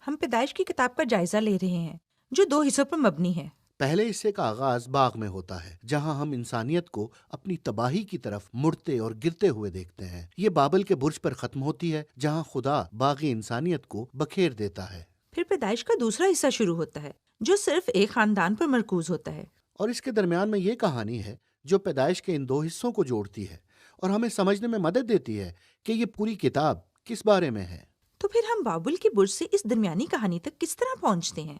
ہم پیدائش کی کتاب کا جائزہ لے رہے ہیں جو 2 حصوں پر مبنی ہے۔ پہلے حصے کا آغاز باغ میں ہوتا ہے، جہاں ہم انسانیت کو اپنی تباہی کی طرف مڑتے اور گرتے ہوئے دیکھتے ہیں۔ یہ بابل کے برج پر ختم ہوتی ہے، جہاں خدا باغی انسانیت کو بکھیر دیتا ہے۔ پھر پیدائش کا دوسرا حصہ شروع ہوتا ہے جو صرف ایک خاندان پر مرکوز ہوتا ہے۔ اور اس کے درمیان میں یہ کہانی ہے جو پیدائش کے ان 2 حصوں کو جوڑتی ہے اور ہمیں سمجھنے میں مدد دیتی ہے کہ یہ پوری کتاب کس بارے میں ہے۔ تو پھر ہم بابل کے برج سے اس درمیانی کہانی تک کس طرح پہنچتے ہیں؟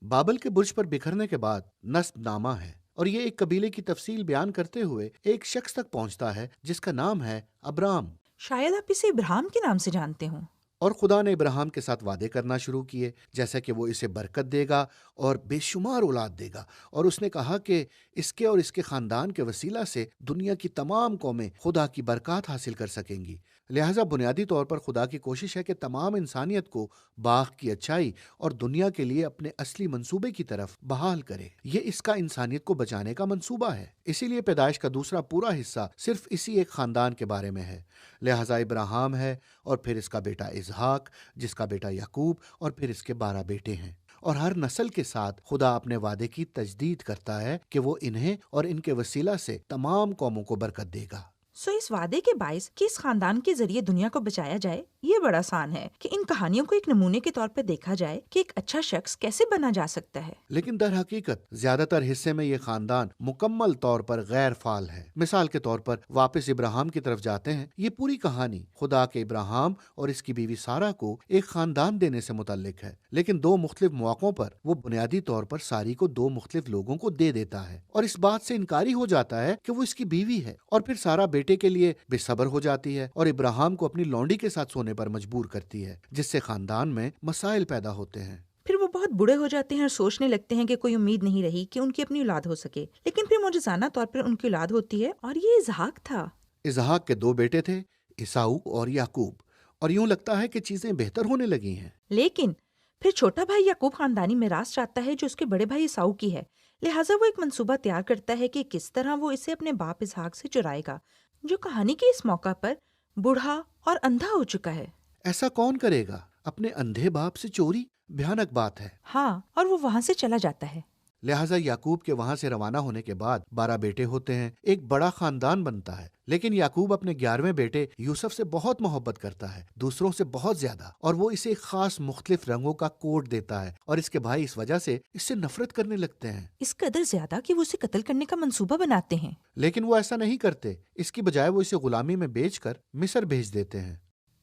بابل کے برج پر بکھرنے کے بعد نسب نامہ ہے، اور یہ ایک قبیلے کی تفصیل بیان کرتے ہوئے ایک شخص تک پہنچتا ہے جس کا نام ہے ابرام۔ شاید آپ اسے ابراہیم کے نام سے جانتے ہوں۔ اور خدا نے ابراہیم کے ساتھ وعدے کرنا شروع کیے، جیسا کہ وہ اسے برکت دے گا اور بے شمار اولاد دے گا، اور اس نے کہا کہ اس کے اور اس کے خاندان کے وسیلہ سے دنیا کی تمام قومیں خدا کی برکات حاصل کر سکیں گی۔ لہٰذا بنیادی طور پر خدا کی کوشش ہے کہ تمام انسانیت کو باغ کی اچھائی اور دنیا کے لیے اپنے اصلی منصوبے کی طرف بحال کرے۔ یہ اس کا انسانیت کو بچانے کا منصوبہ ہے، اسی لیے پیدائش کا دوسرا پورا حصہ صرف اسی ایک خاندان کے بارے میں ہے۔ لہٰذا ابراہیم ہے، اور پھر اس کا بیٹا اسحاق، جس کا بیٹا یعقوب، اور پھر اس کے 12 بیٹے ہیں۔ اور ہر نسل کے ساتھ خدا اپنے وعدے کی تجدید کرتا ہے کہ وہ انہیں اور ان کے وسیلہ سے تمام قوموں کو برکت دے گا۔ اس وعدے کے باعث کہ اس خاندان کے ذریعے دنیا کو بچایا جائے، یہ بڑا آسان ہے کہ ان کہانیوں کو ایک نمونے کے طور پر دیکھا جائے کہ ایک اچھا شخص کیسے بنا جا سکتا ہے۔ لیکن در حقیقت زیادہ تر حصے میں یہ خاندان مکمل طور پر غیر فعال ہے۔ مثال کے طور پر واپس ابراہیم کی طرف جاتے ہیں۔ یہ پوری کہانی خدا کے ابراہیم اور اس کی بیوی سارہ کو ایک خاندان دینے سے متعلق ہے، لیکن 2 مختلف مواقعوں پر وہ بنیادی طور پر ساری کو 2 مختلف لوگوں کو دے دیتا ہے، اور اس بات سے انکاری ہو جاتا ہے کہ وہ اس کی بیوی ہے۔ اور پھر سارہ بیٹے کے لیے بے صبر ہو جاتی ہے اور ابراہیم کو اپنی لونڈی کے ساتھ سونے پر مجبور کرتی ہے، جس سے خاندان میں مسائل پیدا ہوتے ہیں۔ پھر وہ بہت بوڑھے ہو جاتے ہیں اور سوچنے لگتے ہیں کہ کوئی امید نہیں رہی کہ ان کی اپنی اولاد ہو سکے، لیکن پھر معجزانہ طور پر ان کی اولاد ہوتی ہے، اور یہ اسحاق تھا۔ اسحاق کے 2 بیٹے تھے، عیساؤ اور یعقوب، اور یوں لگتا ہے کہ چیزیں بہتر ہونے لگی ہیں۔ لیکن پھر چھوٹا بھائی یعقوب خاندانی میراث چاہتا ہے جو اس کے بڑے بھائی عیساؤ کی ہے، لہٰذا وہ ایک منصوبہ تیار کرتا ہے کہ کس طرح وہ اسے اپنے باپ اسحاق سے چرائے گا، جو کہانی کے اس موقع پر بوڑھا اور اندھا ہو چکا ہے۔ ایسا کون کرے گا؟ اپنے اندھے باپ سے چوری؟ بھیانک بات ہے۔ ہاں، اور وہ وہاں سے چلا جاتا ہے۔ لہٰذا یعقوب کے وہاں سے روانہ ہونے کے بعد 12 بیٹے ہوتے ہیں، ایک بڑا خاندان بنتا ہے۔ لیکن یعقوب اپنے 11ویں بیٹے یوسف سے بہت محبت کرتا ہے، دوسروں سے بہت زیادہ، اور وہ اسے ایک خاص مختلف رنگوں کا کوٹ دیتا ہے، اور اس کے بھائی اس وجہ سے اس سے نفرت کرنے لگتے ہیں۔ اس قدر زیادہ کہ وہ اسے قتل کرنے کا منصوبہ بناتے ہیں۔ لیکن وہ ایسا نہیں کرتے، اس کی بجائے وہ اسے غلامی میں بیچ کر مصر بھیج دیتے ہیں۔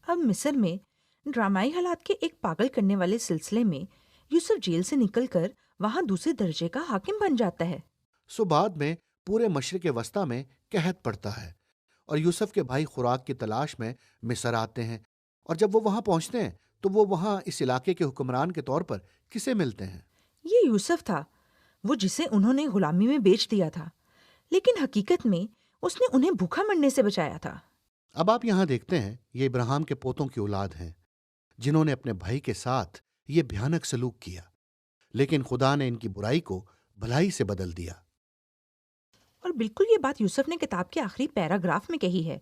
اب مصر میں ڈرامائی حالات کے ایک پاگل کرنے والے سلسلے میں یوسف جیل سے نکل کر وہاں دوسرے درجے کا حاکم بن جاتا ہے۔ بعد میں پورے مشرق وسطیٰ میں قحط پڑتا ہے، اور یوسف کے بھائی خوراک کی تلاش میں مصر آتے ہیں، اور جب وہ وہاں پہنچتے ہیں تو وہ وہاں اس علاقے کے حکمران کے طور پر کسے ملتے ہیں؟ یہ یوسف تھا، وہ جسے انہوں نے غلامی میں بیچ دیا تھا، لیکن حقیقت میں اس نے انہیں بھوکا مرنے سے بچایا تھا۔ اب آپ یہاں دیکھتے ہیں، یہ ابراہیم کے پوتوں کی اولاد ہیں جنہوں نے اپنے بھائی کے ساتھ یہ بھیانک سلوک کیا، لیکن خدا نے ان کی برائی کو بھلائی سے بدل دیا۔ اور بالکل یہ بات یوسف نے کتاب کے آخری پیراگراف میں کہی ہے،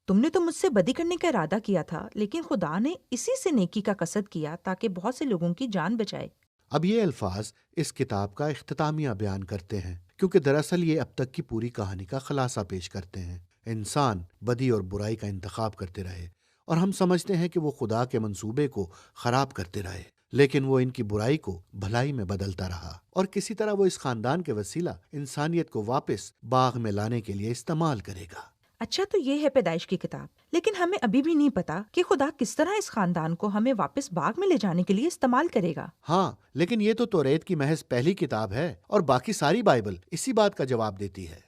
تم نے تو مجھ سے بدی کرنے کا ارادہ کیا تھا، لیکن خدا نے اسی سے نیکی کا قصد کیا تاکہ بہت سے لوگوں کی جان بچائے۔ اب یہ الفاظ اس کتاب کا اختتامیہ بیان کرتے ہیں، کیونکہ دراصل یہ اب تک کی پوری کہانی کا خلاصہ پیش کرتے ہیں۔ انسان بدی اور برائی کا انتخاب کرتے رہے، اور ہم سمجھتے ہیں کہ وہ خدا کے منصوبے کو خراب کرتے رہے، لیکن وہ ان کی برائی کو بھلائی میں بدلتا رہا، اور کسی طرح وہ اس خاندان کے وسیلہ انسانیت کو واپس باغ میں لانے کے لیے استعمال کرے گا۔ اچھا، تو یہ ہے پیدائش کی کتاب، لیکن ہمیں ابھی بھی نہیں پتا کہ خدا کس طرح اس خاندان کو ہمیں واپس باغ میں لے جانے کے لیے استعمال کرے گا۔ ہاں، لیکن یہ تو توریت کی محض پہلی کتاب ہے، اور باقی ساری بائبل اسی بات کا جواب دیتی ہے۔